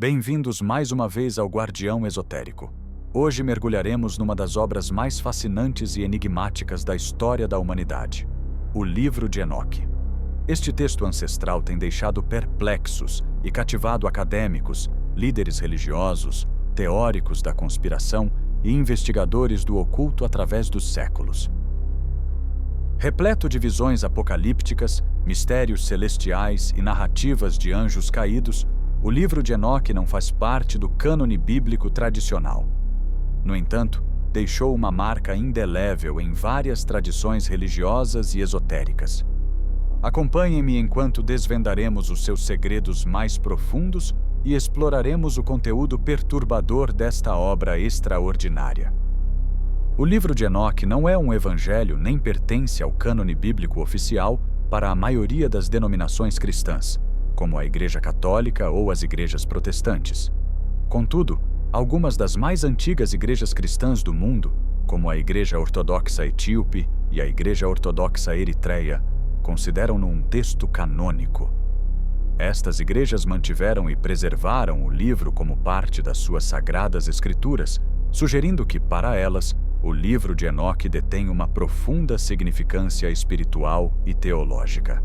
Bem-vindos mais uma vez ao Guardião Esotérico. Hoje mergulharemos numa das obras mais fascinantes e enigmáticas da história da humanidade, o Livro de Enoque. Este texto ancestral tem deixado perplexos e cativado acadêmicos, líderes religiosos, teóricos da conspiração e investigadores do oculto através dos séculos. Repleto de visões apocalípticas, mistérios celestiais e narrativas de anjos caídos, o Livro de Enoque não faz parte do cânone bíblico tradicional. No entanto, deixou uma marca indelével em várias tradições religiosas e esotéricas. Acompanhem-me enquanto desvendaremos os seus segredos mais profundos e exploraremos o conteúdo perturbador desta obra extraordinária. O Livro de Enoque não é um evangelho nem pertence ao cânone bíblico oficial para a maioria das denominações cristãs, como a Igreja Católica ou as igrejas protestantes. Contudo, algumas das mais antigas igrejas cristãs do mundo, como a Igreja Ortodoxa Etíope e a Igreja Ortodoxa Eritreia, consideram-no um texto canônico. Estas igrejas mantiveram e preservaram o livro como parte das suas sagradas escrituras, sugerindo que, para elas, o Livro de Enoque detém uma profunda significância espiritual e teológica.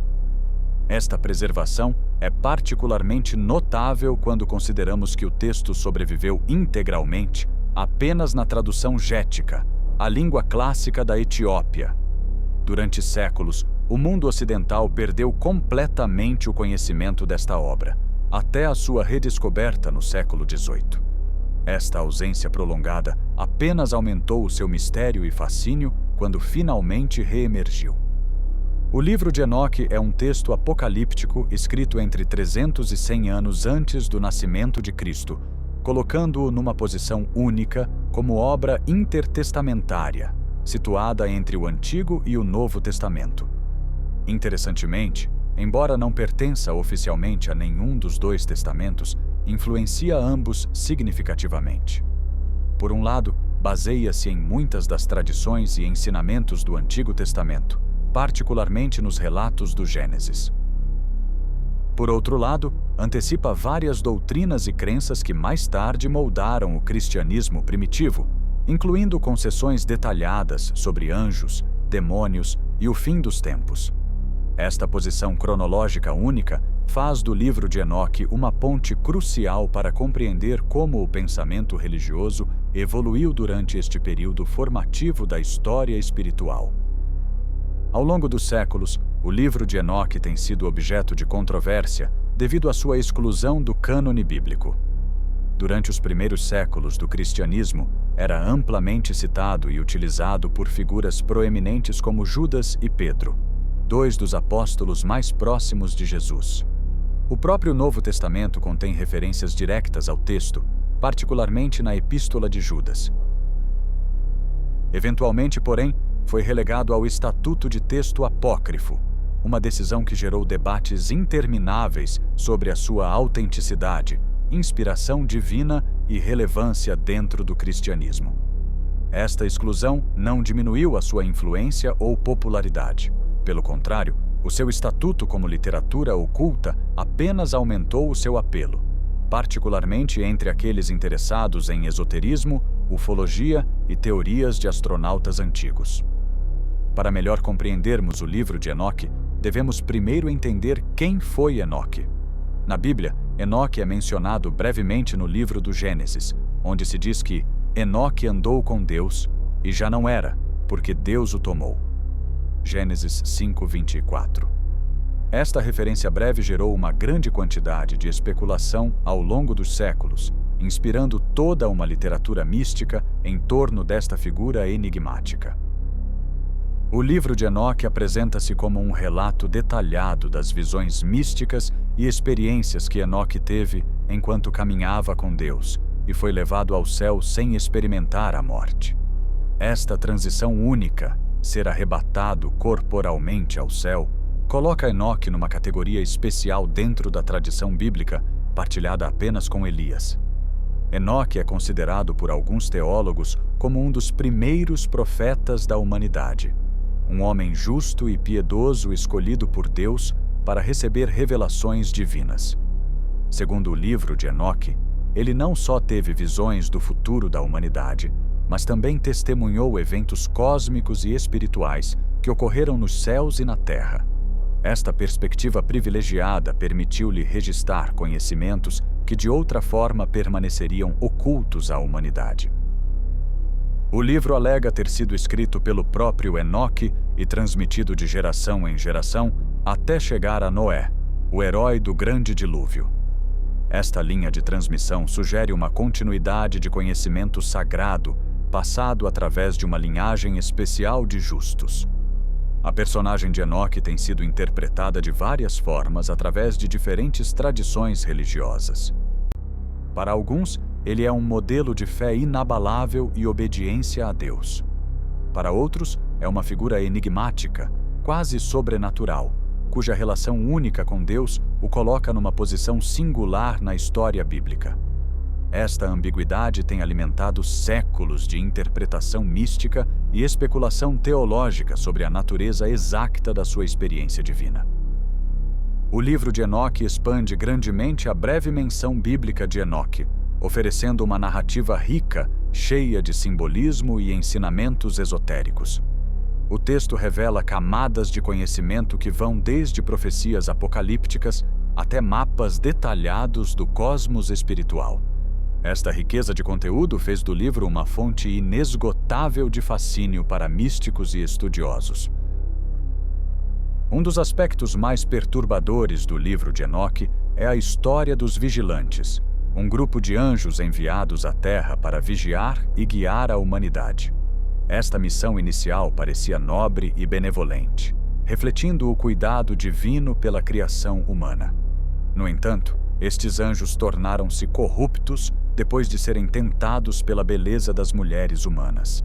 Esta preservação é particularmente notável quando consideramos que o texto sobreviveu integralmente apenas na tradução gética, a língua clássica da Etiópia. Durante séculos, o mundo ocidental perdeu completamente o conhecimento desta obra, até a sua redescoberta no século XVIII. Esta ausência prolongada apenas aumentou o seu mistério e fascínio quando finalmente reemergiu. O Livro de Enoque é um texto apocalíptico escrito entre 300 e 100 anos antes do nascimento de Cristo, colocando-o numa posição única como obra intertestamentária, situada entre o Antigo e o Novo Testamento. Interessantemente, embora não pertença oficialmente a nenhum dos dois testamentos, influencia ambos significativamente. Por um lado, baseia-se em muitas das tradições e ensinamentos do Antigo Testamento, particularmente nos relatos do Gênesis. Por outro lado, antecipa várias doutrinas e crenças que mais tarde moldaram o cristianismo primitivo, incluindo concessões detalhadas sobre anjos, demônios e o fim dos tempos. Esta posição cronológica única faz do Livro de Enoque uma ponte crucial para compreender como o pensamento religioso evoluiu durante este período formativo da história espiritual. Ao longo dos séculos, o Livro de Enoque tem sido objeto de controvérsia devido à sua exclusão do cânone bíblico. Durante os primeiros séculos do cristianismo, era amplamente citado e utilizado por figuras proeminentes como Judas e Pedro, dois dos apóstolos mais próximos de Jesus. O próprio Novo Testamento contém referências diretas ao texto, particularmente na Epístola de Judas. Eventualmente, porém, foi relegado ao estatuto de texto apócrifo, uma decisão que gerou debates intermináveis sobre a sua autenticidade, inspiração divina e relevância dentro do cristianismo. Esta exclusão não diminuiu a sua influência ou popularidade. Pelo contrário, o seu estatuto como literatura oculta apenas aumentou o seu apelo, particularmente entre aqueles interessados em esoterismo, ufologia e teorias de astronautas antigos. Para melhor compreendermos o Livro de Enoque, devemos primeiro entender quem foi Enoque. Na Bíblia, Enoque é mencionado brevemente no livro do Gênesis, onde se diz que Enoque andou com Deus e já não era, porque Deus o tomou. Gênesis 5:24. Esta referência breve gerou uma grande quantidade de especulação ao longo dos séculos, inspirando toda uma literatura mística em torno desta figura enigmática. O Livro de Enoque apresenta-se como um relato detalhado das visões místicas e experiências que Enoque teve enquanto caminhava com Deus e foi levado ao céu sem experimentar a morte. Esta transição única, ser arrebatado corporalmente ao céu, coloca Enoque numa categoria especial dentro da tradição bíblica, partilhada apenas com Elias. Enoque é considerado por alguns teólogos como um dos primeiros profetas da humanidade, um homem justo e piedoso escolhido por Deus para receber revelações divinas. Segundo o Livro de Enoque, ele não só teve visões do futuro da humanidade, mas também testemunhou eventos cósmicos e espirituais que ocorreram nos céus e na terra. Esta perspectiva privilegiada permitiu-lhe registrar conhecimentos que de outra forma permaneceriam ocultos à humanidade. O livro alega ter sido escrito pelo próprio Enoque e transmitido de geração em geração até chegar a Noé, o herói do grande dilúvio. Esta linha de transmissão sugere uma continuidade de conhecimento sagrado passado através de uma linhagem especial de justos. A personagem de Enoque tem sido interpretada de várias formas através de diferentes tradições religiosas. Para alguns, ele é um modelo de fé inabalável e obediência a Deus. Para outros, é uma figura enigmática, quase sobrenatural, cuja relação única com Deus o coloca numa posição singular na história bíblica. Esta ambiguidade tem alimentado séculos de interpretação mística e especulação teológica sobre a natureza exata da sua experiência divina. O livro de Enoque expande grandemente a breve menção bíblica de Enoque, oferecendo uma narrativa rica, cheia de simbolismo e ensinamentos esotéricos. O texto revela camadas de conhecimento que vão desde profecias apocalípticas até mapas detalhados do cosmos espiritual. Esta riqueza de conteúdo fez do livro uma fonte inesgotável de fascínio para místicos e estudiosos. Um dos aspectos mais perturbadores do livro de Enoque é a história dos vigilantes, um grupo de anjos enviados à Terra para vigiar e guiar a humanidade. Esta missão inicial parecia nobre e benevolente, refletindo o cuidado divino pela criação humana. No entanto, estes anjos tornaram-se corruptos depois de serem tentados pela beleza das mulheres humanas.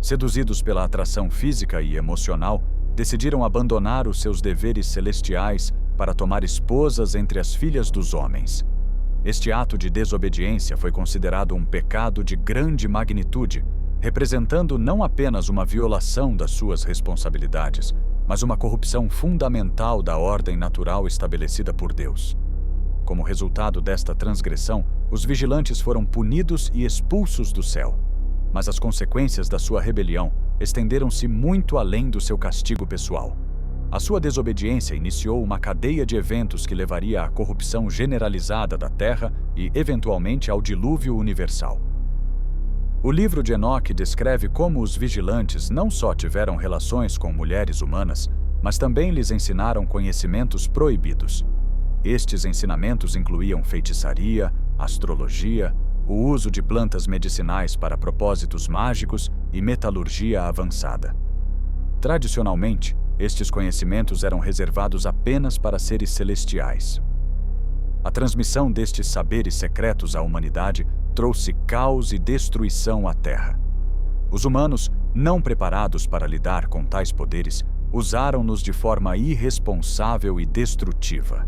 Seduzidos pela atração física e emocional, decidiram abandonar os seus deveres celestiais para tomar esposas entre as filhas dos homens. Este ato de desobediência foi considerado um pecado de grande magnitude, representando não apenas uma violação das suas responsabilidades, mas uma corrupção fundamental da ordem natural estabelecida por Deus. Como resultado desta transgressão, os vigilantes foram punidos e expulsos do céu. Mas as consequências da sua rebelião estenderam-se muito além do seu castigo pessoal. A sua desobediência iniciou uma cadeia de eventos que levaria à corrupção generalizada da Terra e, eventualmente, ao dilúvio universal. O livro de Enoque descreve como os vigilantes não só tiveram relações com mulheres humanas, mas também lhes ensinaram conhecimentos proibidos. Estes ensinamentos incluíam feitiçaria, astrologia, o uso de plantas medicinais para propósitos mágicos e metalurgia avançada. Tradicionalmente, estes conhecimentos eram reservados apenas para seres celestiais. A transmissão destes saberes secretos à humanidade trouxe caos e destruição à Terra. Os humanos, não preparados para lidar com tais poderes, usaram-nos de forma irresponsável e destrutiva.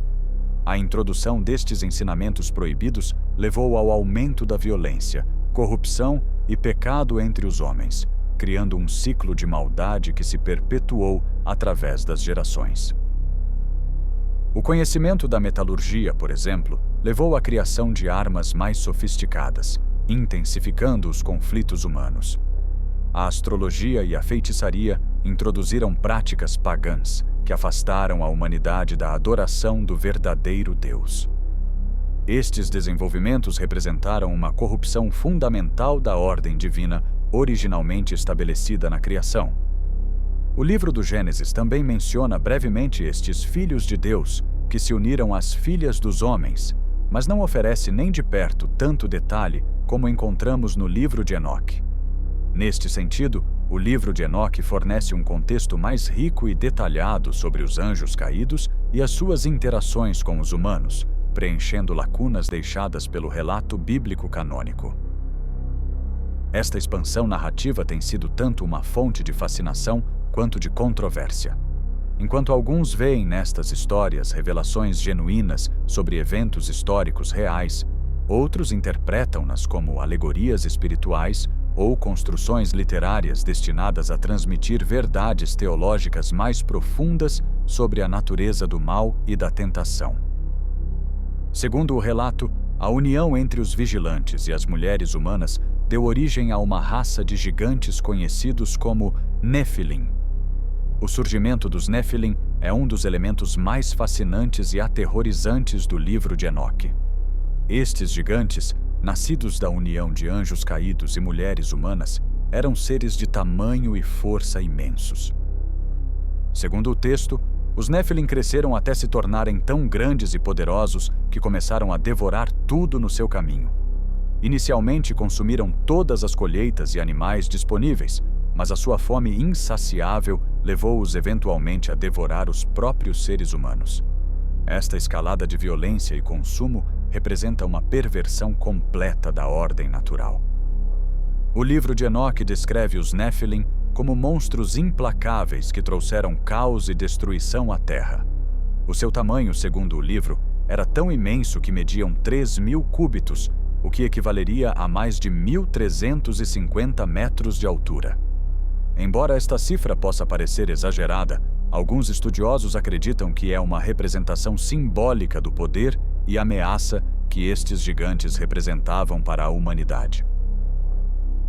A introdução destes ensinamentos proibidos levou ao aumento da violência, corrupção e pecado entre os homens, criando um ciclo de maldade que se perpetuou através das gerações. O conhecimento da metalurgia, por exemplo, levou à criação de armas mais sofisticadas, intensificando os conflitos humanos. A astrologia e a feitiçaria introduziram práticas pagãs que afastaram a humanidade da adoração do verdadeiro Deus. Estes desenvolvimentos representaram uma corrupção fundamental da ordem divina originalmente estabelecida na criação. O livro do Gênesis também menciona brevemente estes filhos de Deus que se uniram às filhas dos homens, mas não oferece nem de perto tanto detalhe como encontramos no livro de Enoque. Neste sentido, o livro de Enoque fornece um contexto mais rico e detalhado sobre os anjos caídos e as suas interações com os humanos, preenchendo lacunas deixadas pelo relato bíblico canônico. Esta expansão narrativa tem sido tanto uma fonte de fascinação quanto de controvérsia. Enquanto alguns veem nestas histórias revelações genuínas sobre eventos históricos reais, outros interpretam-nas como alegorias espirituais ou construções literárias destinadas a transmitir verdades teológicas mais profundas sobre a natureza do mal e da tentação. Segundo o relato, A união entre os vigilantes e as mulheres humanas deu origem a uma raça de gigantes conhecidos como Néfilim. O surgimento dos Néfilim é um dos elementos mais fascinantes e aterrorizantes do livro de Enoque. Estes gigantes, nascidos da união de anjos caídos e mulheres humanas, eram seres de tamanho e força imensos. Segundo o texto, os Néfilim cresceram até se tornarem tão grandes e poderosos que começaram a devorar tudo no seu caminho. Inicialmente consumiram todas as colheitas e animais disponíveis, mas a sua fome insaciável levou-os eventualmente a devorar os próprios seres humanos. Esta escalada de violência e consumo representa uma perversão completa da ordem natural. O livro de Enoque descreve os Néfilim como monstros implacáveis que trouxeram caos e destruição à terra. O seu tamanho, segundo o livro, era tão imenso que mediam 3.000 cúbitos, o que equivaleria a mais de 1.350 metros de altura. Embora esta cifra possa parecer exagerada, alguns estudiosos acreditam que é uma representação simbólica do poder e ameaça que estes gigantes representavam para a humanidade.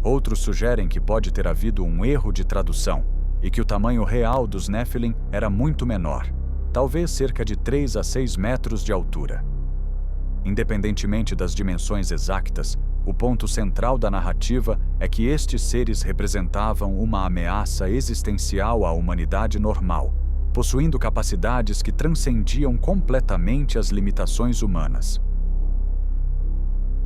Outros sugerem que pode ter havido um erro de tradução e que o tamanho real dos Néfilim era muito menor, talvez cerca de 3 a 6 metros de altura. Independentemente das dimensões exatas, o ponto central da narrativa é que estes seres representavam uma ameaça existencial à humanidade normal, possuindo capacidades que transcendiam completamente as limitações humanas.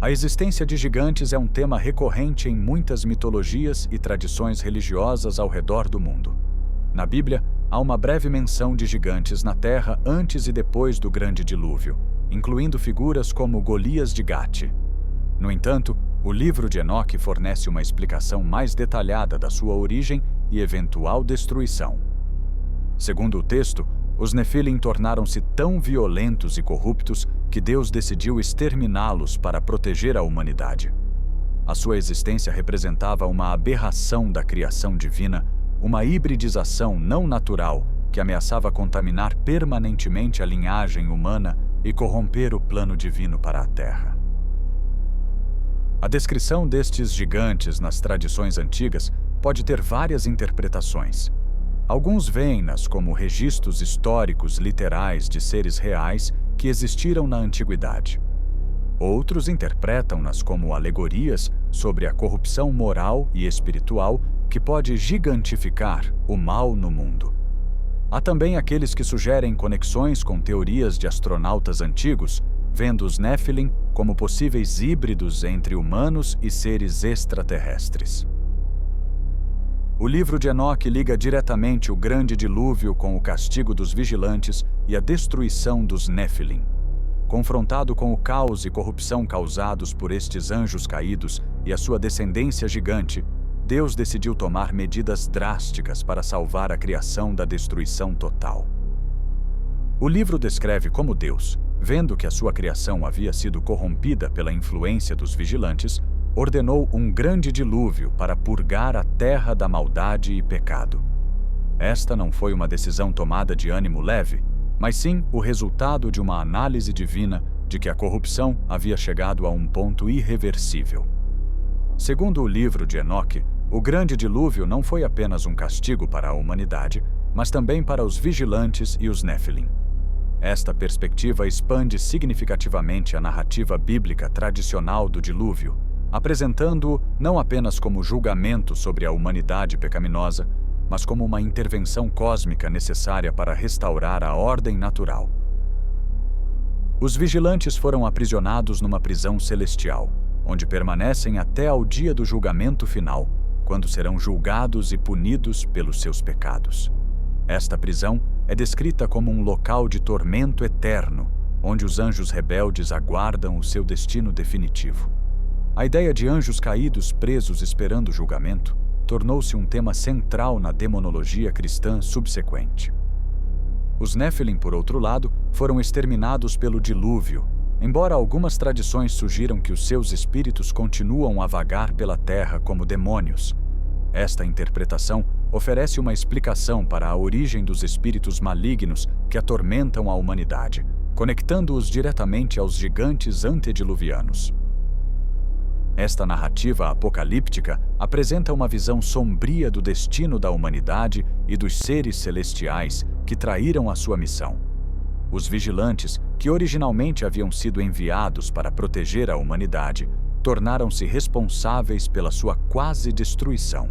A existência de gigantes é um tema recorrente em muitas mitologias e tradições religiosas ao redor do mundo. Na Bíblia, há uma breve menção de gigantes na Terra antes e depois do Grande Dilúvio, incluindo figuras como Golias de Gate. No entanto, o livro de Enoque fornece uma explicação mais detalhada da sua origem e eventual destruição. Segundo o texto, os Néfilim tornaram-se tão violentos e corruptos que Deus decidiu exterminá-los para proteger a humanidade. A sua existência representava uma aberração da criação divina, uma hibridização não natural que ameaçava contaminar permanentemente a linhagem humana e corromper o plano divino para a Terra. A descrição destes gigantes nas tradições antigas pode ter várias interpretações. Alguns veem-nas como registros históricos literais de seres reais que existiram na antiguidade. Outros interpretam-nas como alegorias sobre a corrupção moral e espiritual que pode gigantificar o mal no mundo. Há também aqueles que sugerem conexões com teorias de astronautas antigos, vendo os Néfilim como possíveis híbridos entre humanos e seres extraterrestres. O livro de Enoque liga diretamente o Grande Dilúvio com o castigo dos vigilantes e a destruição dos Néfilim. Confrontado com o caos e corrupção causados por estes anjos caídos e a sua descendência gigante, Deus decidiu tomar medidas drásticas para salvar a criação da destruição total. O livro descreve como Deus, vendo que a sua criação havia sido corrompida pela influência dos vigilantes, ordenou um grande dilúvio para purgar a terra da maldade e pecado. Esta não foi uma decisão tomada de ânimo leve, mas sim o resultado de uma análise divina de que a corrupção havia chegado a um ponto irreversível. Segundo o livro de Enoque, o grande dilúvio não foi apenas um castigo para a humanidade, mas também para os vigilantes e os Néfilim. Esta perspectiva expande significativamente a narrativa bíblica tradicional do dilúvio, apresentando-o não apenas como julgamento sobre a humanidade pecaminosa, mas como uma intervenção cósmica necessária para restaurar a ordem natural. Os vigilantes foram aprisionados numa prisão celestial, onde permanecem até ao dia do julgamento final, quando serão julgados e punidos pelos seus pecados. Esta prisão é descrita como um local de tormento eterno, onde os anjos rebeldes aguardam o seu destino definitivo. A ideia de anjos caídos presos esperando o julgamento tornou-se um tema central na demonologia cristã subsequente. Os Néfilim, por outro lado, foram exterminados pelo dilúvio, embora algumas tradições sugiram que os seus espíritos continuam a vagar pela terra como demônios. Esta interpretação oferece uma explicação para a origem dos espíritos malignos que atormentam a humanidade, conectando-os diretamente aos gigantes antediluvianos. Esta narrativa apocalíptica apresenta uma visão sombria do destino da humanidade e dos seres celestiais que traíram a sua missão. Os vigilantes, que originalmente haviam sido enviados para proteger a humanidade, tornaram-se responsáveis pela sua quase destruição.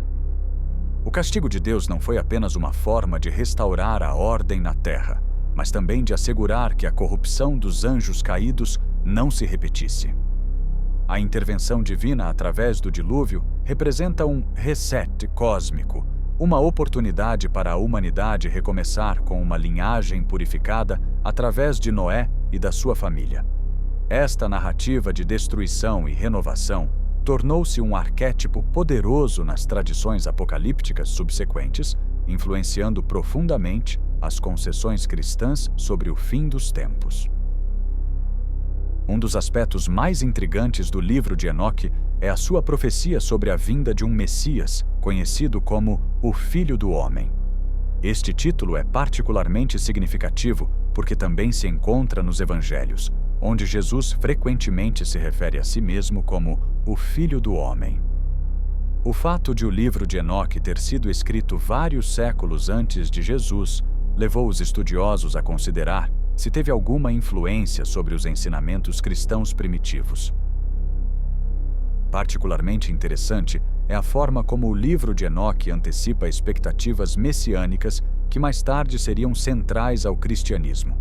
O castigo de Deus não foi apenas uma forma de restaurar a ordem na Terra, mas também de assegurar que a corrupção dos anjos caídos não se repetisse. A intervenção divina através do dilúvio representa um reset cósmico, uma oportunidade para a humanidade recomeçar com uma linhagem purificada através de Noé e da sua família. Esta narrativa de destruição e renovação tornou-se um arquétipo poderoso nas tradições apocalípticas subsequentes, influenciando profundamente as concepções cristãs sobre o fim dos tempos. Um dos aspectos mais intrigantes do livro de Enoque é a sua profecia sobre a vinda de um Messias, conhecido como o Filho do Homem. Este título é particularmente significativo porque também se encontra nos Evangelhos, onde Jesus frequentemente se refere a si mesmo como o Filho do Homem. O fato de o livro de Enoque ter sido escrito vários séculos antes de Jesus levou os estudiosos a considerar se teve alguma influência sobre os ensinamentos cristãos primitivos. Particularmente interessante é a forma como o livro de Enoque antecipa expectativas messiânicas que mais tarde seriam centrais ao cristianismo.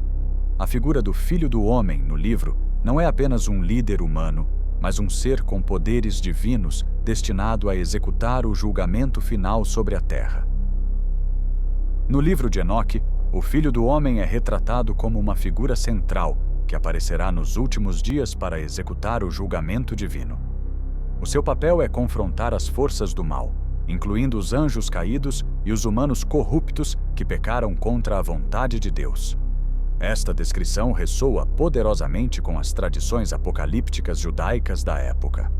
A figura do Filho do Homem no livro não é apenas um líder humano, mas um ser com poderes divinos destinado a executar o julgamento final sobre a terra. No livro de Enoque, o Filho do Homem é retratado como uma figura central que aparecerá nos últimos dias para executar o julgamento divino. O seu papel é confrontar as forças do mal, incluindo os anjos caídos e os humanos corruptos que pecaram contra a vontade de Deus. Esta descrição ressoa poderosamente com as tradições apocalípticas judaicas da época.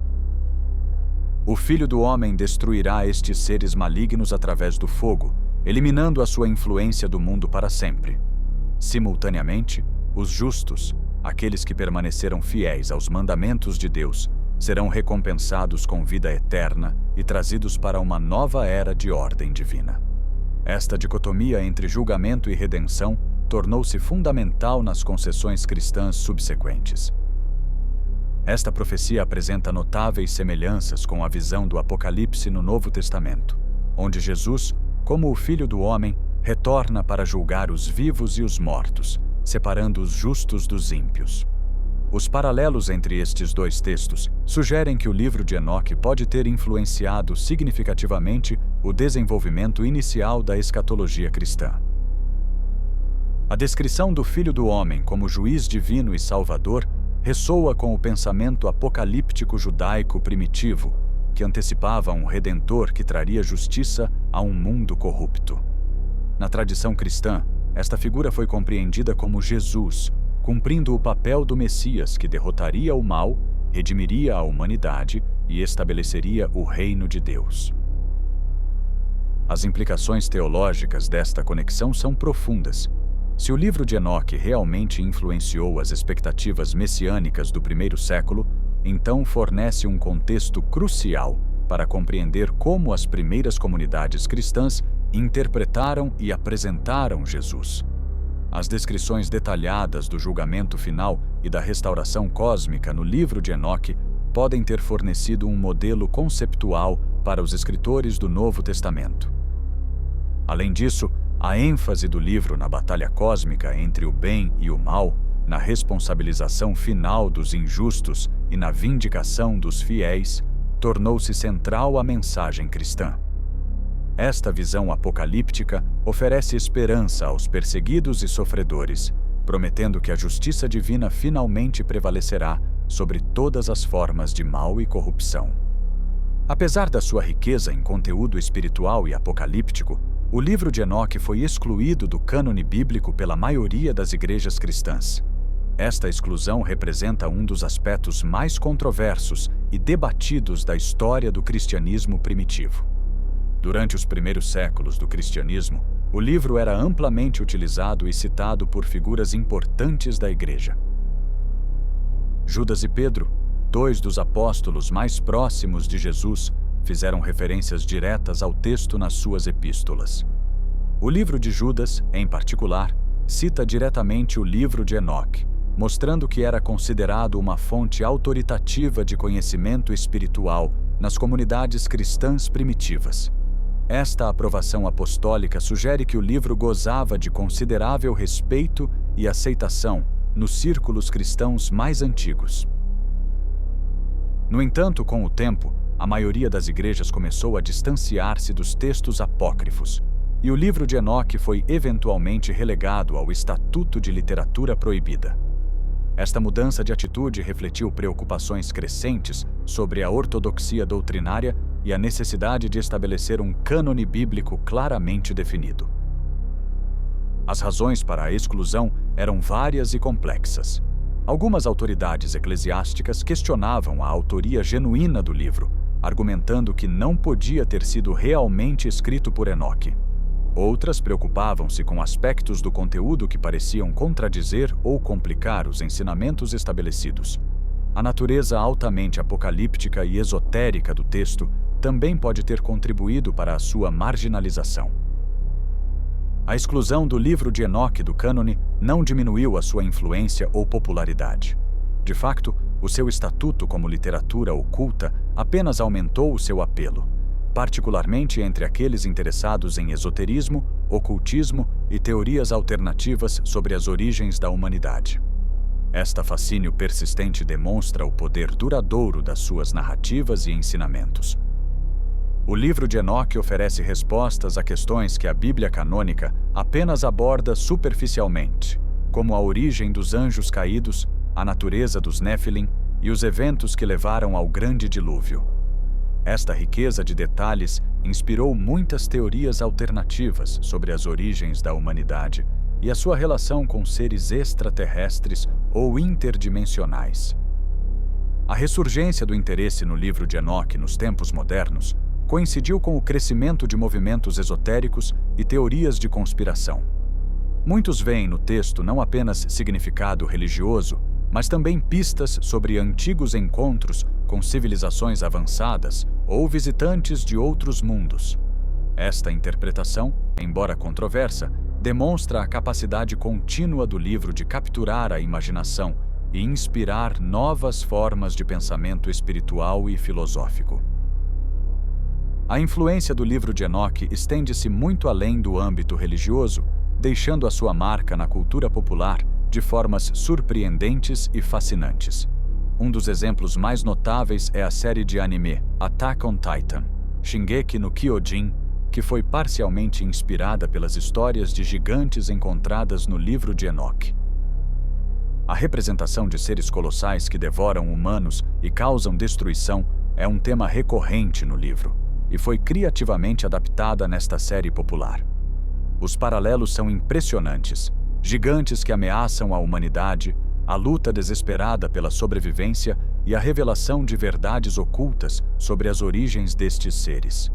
O Filho do Homem destruirá estes seres malignos através do fogo, eliminando a sua influência do mundo para sempre. Simultaneamente, os justos, aqueles que permaneceram fiéis aos mandamentos de Deus, serão recompensados com vida eterna e trazidos para uma nova era de ordem divina. Esta dicotomia entre julgamento e redenção tornou-se fundamental nas concessões cristãs subsequentes. Esta profecia apresenta notáveis semelhanças com a visão do Apocalipse no Novo Testamento, onde Jesus, como o Filho do Homem, retorna para julgar os vivos e os mortos, separando os justos dos ímpios. Os paralelos entre estes dois textos sugerem que o livro de Enoque pode ter influenciado significativamente o desenvolvimento inicial da escatologia cristã. A descrição do Filho do Homem como juiz divino e salvador ressoa com o pensamento apocalíptico judaico primitivo, que antecipava um redentor que traria justiça a um mundo corrupto. Na tradição cristã, esta figura foi compreendida como Jesus, cumprindo o papel do Messias que derrotaria o mal, redimiria a humanidade e estabeleceria o reino de Deus. As implicações teológicas desta conexão são profundas. Se o livro de Enoque realmente influenciou as expectativas messiânicas do primeiro século, então fornece um contexto crucial para compreender como as primeiras comunidades cristãs interpretaram e apresentaram Jesus. As descrições detalhadas do julgamento final e da restauração cósmica no livro de Enoque podem ter fornecido um modelo conceptual para os escritores do Novo Testamento. Além disso, a ênfase do livro na batalha cósmica entre o bem e o mal, na responsabilização final dos injustos e na vindicação dos fiéis, tornou-se central à mensagem cristã. Esta visão apocalíptica oferece esperança aos perseguidos e sofredores, prometendo que a justiça divina finalmente prevalecerá sobre todas as formas de mal e corrupção. Apesar da sua riqueza em conteúdo espiritual e apocalíptico, o livro de Enoque foi excluído do cânone bíblico pela maioria das igrejas cristãs. Esta exclusão representa um dos aspectos mais controversos e debatidos da história do cristianismo primitivo. Durante os primeiros séculos do cristianismo, O livro era amplamente utilizado e citado por figuras importantes da Igreja. Judas e Pedro, dois dos apóstolos mais próximos de Jesus, fizeram referências diretas ao texto nas suas epístolas. O livro de Judas, em particular, cita diretamente o livro de Enoque, mostrando que era considerado uma fonte autoritativa de conhecimento espiritual nas comunidades cristãs primitivas. Esta aprovação apostólica sugere que o livro gozava de considerável respeito e aceitação nos círculos cristãos mais antigos. No entanto, com o tempo, a maioria das igrejas começou a distanciar-se dos textos apócrifos, e o livro de Enoque foi eventualmente relegado ao estatuto de literatura proibida. Esta mudança de atitude refletiu preocupações crescentes sobre a ortodoxia doutrinária e a necessidade de estabelecer um cânone bíblico claramente definido. As razões para a exclusão eram várias e complexas. Algumas autoridades eclesiásticas questionavam a autoria genuína do livro, argumentando que não podia ter sido realmente escrito por Enoque. Outras preocupavam-se com aspectos do conteúdo que pareciam contradizer ou complicar os ensinamentos estabelecidos. A natureza altamente apocalíptica e esotérica do texto também pode ter contribuído para a sua marginalização. A exclusão do livro de Enoque do cânone não diminuiu a sua influência ou popularidade. De facto, o seu estatuto como literatura oculta apenas aumentou o seu apelo, particularmente entre aqueles interessados em esoterismo, ocultismo e teorias alternativas sobre as origens da humanidade. Esta fascínio persistente demonstra o poder duradouro das suas narrativas e ensinamentos. O livro de Enoque oferece respostas a questões que a Bíblia canônica apenas aborda superficialmente, como a origem dos anjos caídos, a natureza dos Néfilim e os eventos que levaram ao grande dilúvio. Esta riqueza de detalhes inspirou muitas teorias alternativas sobre as origens da humanidade e a sua relação com seres extraterrestres ou interdimensionais. A ressurgência do interesse no livro de Enoque nos tempos modernos coincidiu com o crescimento de movimentos esotéricos e teorias de conspiração. Muitos veem no texto não apenas significado religioso, mas também pistas sobre antigos encontros com civilizações avançadas ou visitantes de outros mundos. Esta interpretação, embora controversa, demonstra a capacidade contínua do livro de capturar a imaginação e inspirar novas formas de pensamento espiritual e filosófico. A influência do livro de Enoque estende-se muito além do âmbito religioso, deixando a sua marca na cultura popular de formas surpreendentes e fascinantes. Um dos exemplos mais notáveis é a série de anime Attack on Titan, Shingeki no Kyojin, que foi parcialmente inspirada pelas histórias de gigantes encontradas no livro de Enoque. A representação de seres colossais que devoram humanos e causam destruição é um tema recorrente no livro, e foi criativamente adaptada nesta série popular. Os paralelos são impressionantes. Gigantes que ameaçam a humanidade, a luta desesperada pela sobrevivência e a revelação de verdades ocultas sobre as origens destes seres.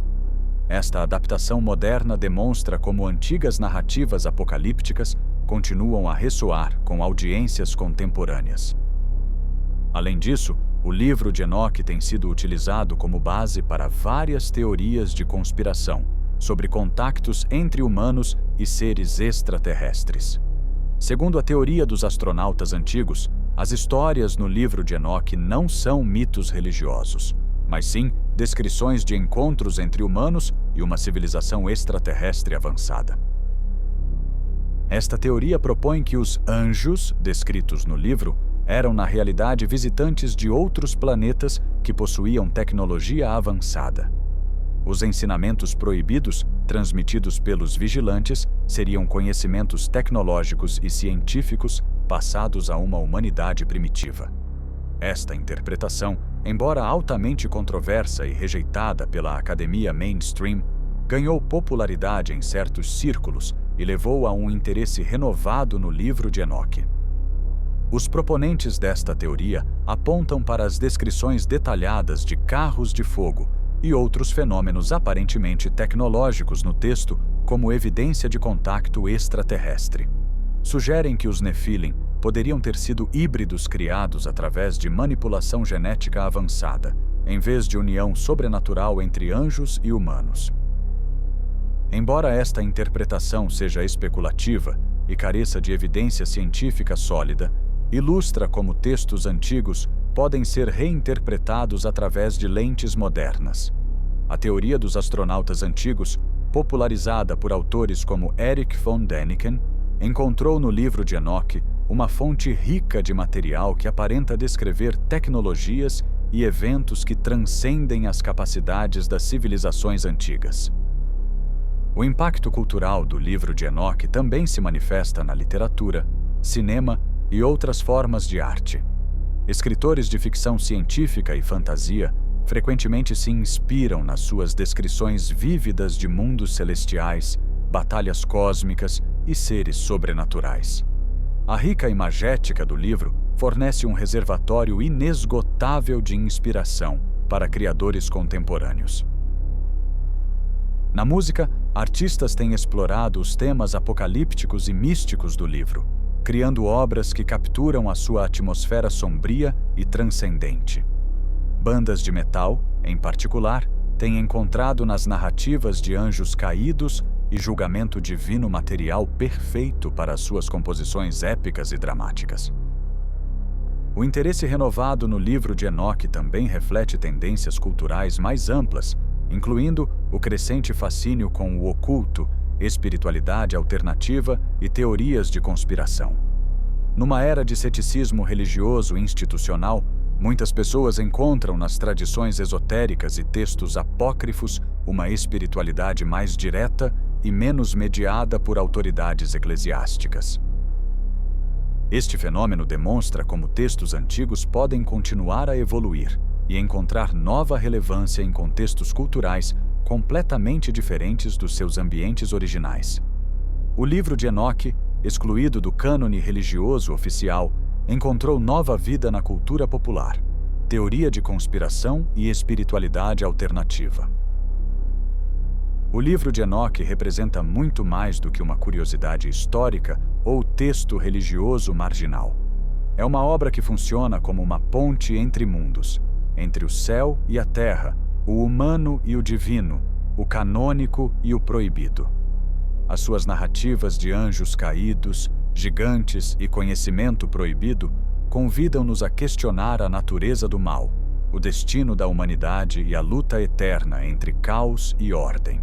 Esta adaptação moderna demonstra como antigas narrativas apocalípticas continuam a ressoar com audiências contemporâneas. Além disso, o livro de Enoque tem sido utilizado como base para várias teorias de conspiração sobre contactos entre humanos e seres extraterrestres. Segundo a teoria dos astronautas antigos, as histórias no livro de Enoque não são mitos religiosos, mas sim descrições de encontros entre humanos e uma civilização extraterrestre avançada. Esta teoria propõe que os anjos, descritos no livro, eram na realidade visitantes de outros planetas que possuíam tecnologia avançada. Os ensinamentos proibidos, transmitidos pelos vigilantes, seriam conhecimentos tecnológicos e científicos passados a uma humanidade primitiva. Esta interpretação, embora altamente controversa e rejeitada pela academia mainstream, ganhou popularidade em certos círculos e levou a um interesse renovado no livro de Enoque. Os proponentes desta teoria apontam para as descrições detalhadas de carros de fogo e outros fenômenos aparentemente tecnológicos no texto como evidência de contato extraterrestre. Sugerem que os Nefilim poderiam ter sido híbridos criados através de manipulação genética avançada, em vez de união sobrenatural entre anjos e humanos. Embora esta interpretação seja especulativa e careça de evidência científica sólida, ilustra como textos antigos podem ser reinterpretados através de lentes modernas. A teoria dos astronautas antigos, popularizada por autores como Erich von Däniken, encontrou no livro de Enoque uma fonte rica de material que aparenta descrever tecnologias e eventos que transcendem as capacidades das civilizações antigas. O impacto cultural do livro de Enoque também se manifesta na literatura, cinema e outras formas de arte. Escritores de ficção científica e fantasia frequentemente se inspiram nas suas descrições vívidas de mundos celestiais, batalhas cósmicas e seres sobrenaturais. A rica imagética do livro fornece um reservatório inesgotável de inspiração para criadores contemporâneos. Na música, artistas têm explorado os temas apocalípticos e místicos do livro, criando obras que capturam a sua atmosfera sombria e transcendente. Bandas de metal, em particular, têm encontrado nas narrativas de anjos caídos e julgamento divino material perfeito para suas composições épicas e dramáticas. O interesse renovado no livro de Enoque também reflete tendências culturais mais amplas, incluindo o crescente fascínio com o oculto, espiritualidade alternativa e teorias de conspiração. Numa era de ceticismo religioso e institucional, muitas pessoas encontram nas tradições esotéricas e textos apócrifos uma espiritualidade mais direta e menos mediada por autoridades eclesiásticas. Este fenômeno demonstra como textos antigos podem continuar a evoluir e encontrar nova relevância em contextos culturais completamente diferentes dos seus ambientes originais. O livro de Enoque, excluído do cânone religioso oficial, encontrou nova vida na cultura popular, teoria de conspiração e espiritualidade alternativa. O livro de Enoque representa muito mais do que uma curiosidade histórica ou texto religioso marginal. É uma obra que funciona como uma ponte entre mundos, entre o céu e a terra, o humano e o divino, o canônico e o proibido. As suas narrativas de anjos caídos, gigantes e conhecimento proibido convidam-nos a questionar a natureza do mal, o destino da humanidade e a luta eterna entre caos e ordem.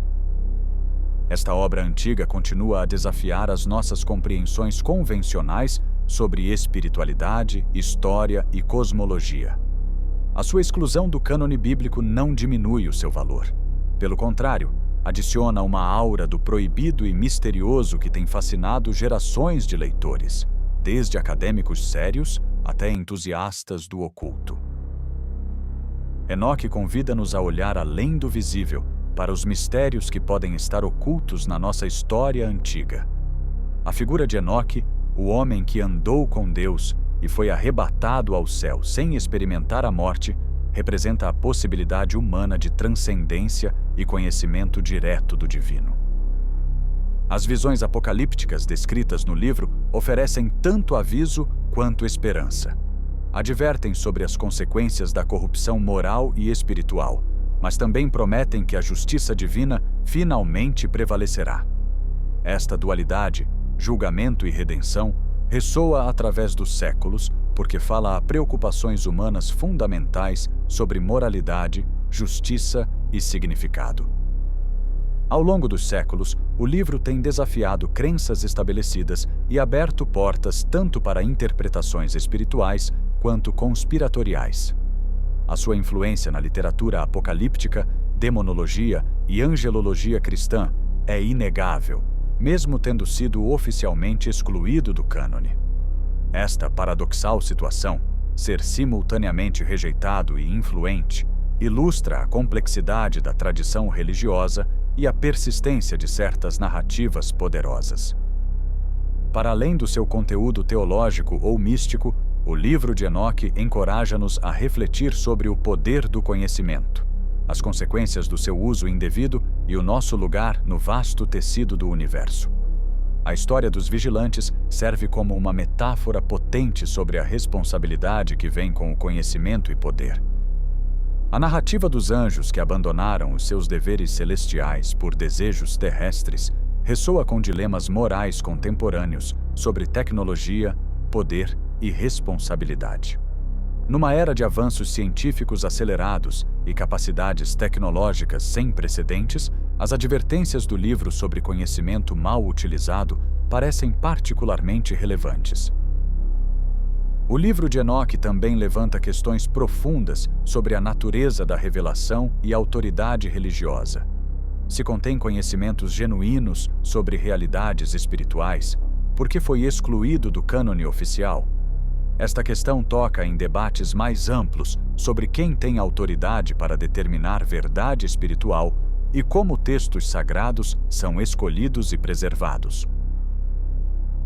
Esta obra antiga continua a desafiar as nossas compreensões convencionais sobre espiritualidade, história e cosmologia. A sua exclusão do cânone bíblico não diminui o seu valor. Pelo contrário, adiciona uma aura do proibido e misterioso que tem fascinado gerações de leitores, desde acadêmicos sérios até entusiastas do oculto. Enoque convida-nos a olhar além do visível para os mistérios que podem estar ocultos na nossa história antiga. A figura de Enoque, o homem que andou com Deus e foi arrebatado ao céu sem experimentar a morte, representa a possibilidade humana de transcendência e conhecimento direto do divino. As visões apocalípticas descritas no livro oferecem tanto aviso quanto esperança. Advertem sobre as consequências da corrupção moral e espiritual, mas também prometem que a justiça divina finalmente prevalecerá. Esta dualidade, julgamento e redenção, ressoa através dos séculos porque fala a preocupações humanas fundamentais sobre moralidade, justiça e significado. Ao longo dos séculos, o livro tem desafiado crenças estabelecidas e aberto portas tanto para interpretações espirituais quanto conspiratoriais. A sua influência na literatura apocalíptica, demonologia e angelologia cristã é inegável, mesmo tendo sido oficialmente excluído do cânone. Esta paradoxal situação, ser simultaneamente rejeitado e influente, ilustra a complexidade da tradição religiosa e a persistência de certas narrativas poderosas. Para além do seu conteúdo teológico ou místico, o livro de Enoque encoraja-nos a refletir sobre o poder do conhecimento. as consequências do seu uso indevido e o nosso lugar no vasto tecido do universo. A história dos vigilantes serve como uma metáfora potente sobre a responsabilidade que vem com o conhecimento e poder. A narrativa dos anjos que abandonaram os seus deveres celestiais por desejos terrestres ressoa com dilemas morais contemporâneos sobre tecnologia, poder e responsabilidade. Numa era de avanços científicos acelerados e capacidades tecnológicas sem precedentes, as advertências do livro sobre conhecimento mal utilizado parecem particularmente relevantes. O livro de Enoque também levanta questões profundas sobre a natureza da revelação e autoridade religiosa. Se contém conhecimentos genuínos sobre realidades espirituais, por que foi excluído do cânone oficial? Esta questão toca em debates mais amplos sobre quem tem autoridade para determinar verdade espiritual e como textos sagrados são escolhidos e preservados.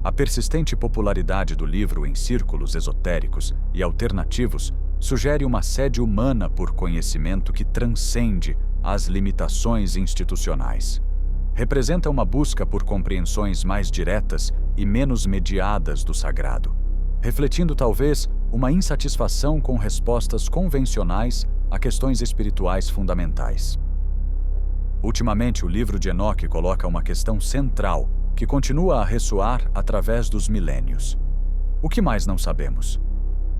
A persistente popularidade do livro em círculos esotéricos e alternativos sugere uma sede humana por conhecimento que transcende as limitações institucionais. Representa uma busca por compreensões mais diretas e menos mediadas do sagrado, refletindo talvez uma insatisfação com respostas convencionais a questões espirituais fundamentais. Ultimamente, o livro de Enoque coloca uma questão central que continua a ressoar através dos milênios. O que mais não sabemos?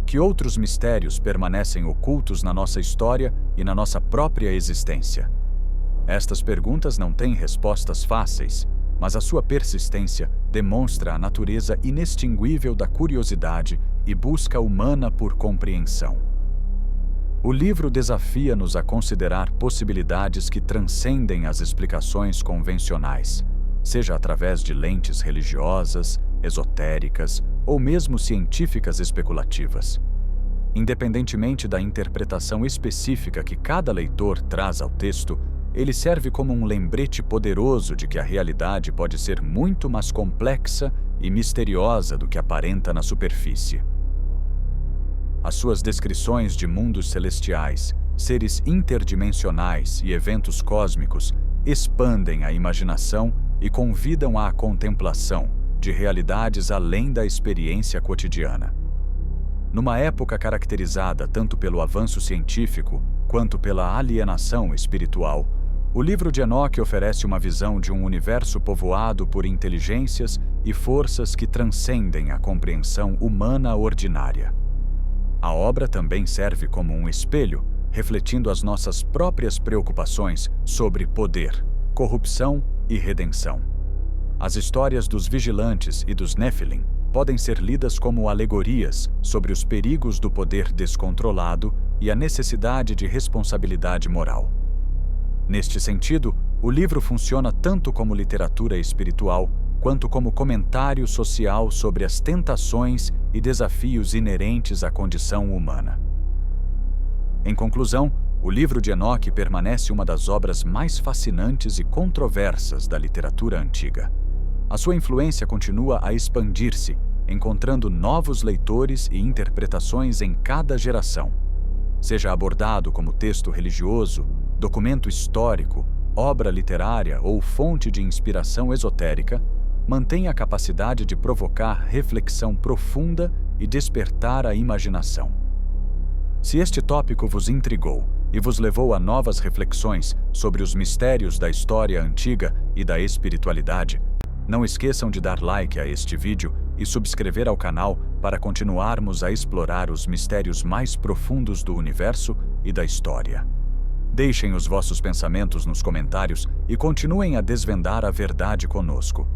Que outros mistérios permanecem ocultos na nossa história e na nossa própria existência? Estas perguntas não têm respostas fáceis, mas a sua persistência demonstra a natureza inextinguível da curiosidade e busca humana por compreensão. O livro desafia-nos a considerar possibilidades que transcendem as explicações convencionais, seja através de lentes religiosas, esotéricas ou mesmo científicas especulativas. Independentemente da interpretação específica que cada leitor traz ao texto, ele serve como um lembrete poderoso de que a realidade pode ser muito mais complexa e misteriosa do que aparenta na superfície. As suas descrições de mundos celestiais, seres interdimensionais e eventos cósmicos expandem a imaginação e convidam à contemplação de realidades além da experiência cotidiana. Numa época caracterizada tanto pelo avanço científico quanto pela alienação espiritual, o livro de Enoque oferece uma visão de um universo povoado por inteligências e forças que transcendem a compreensão humana ordinária. A obra também serve como um espelho, refletindo as nossas próprias preocupações sobre poder, corrupção e redenção. As histórias dos vigilantes e dos Nephilim podem ser lidas como alegorias sobre os perigos do poder descontrolado e a necessidade de responsabilidade moral. Neste sentido, o livro funciona tanto como literatura espiritual quanto como comentário social sobre as tentações e desafios inerentes à condição humana. Em conclusão, o livro de Enoque permanece uma das obras mais fascinantes e controversas da literatura antiga. A sua influência continua a expandir-se, encontrando novos leitores e interpretações em cada geração. Seja abordado como texto religioso, documento histórico, obra literária ou fonte de inspiração esotérica, mantém a capacidade de provocar reflexão profunda e despertar a imaginação. Se este tópico vos intrigou e vos levou a novas reflexões sobre os mistérios da história antiga e da espiritualidade, não esqueçam de dar like a este vídeo e subscrever ao canal para continuarmos a explorar os mistérios mais profundos do universo e da história. Deixem os vossos pensamentos nos comentários e continuem a desvendar a verdade conosco.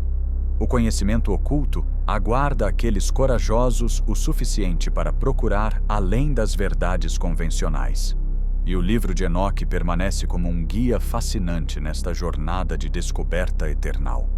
O conhecimento oculto aguarda aqueles corajosos o suficiente para procurar além das verdades convencionais. E o livro de Enoque permanece como um guia fascinante nesta jornada de descoberta eternal.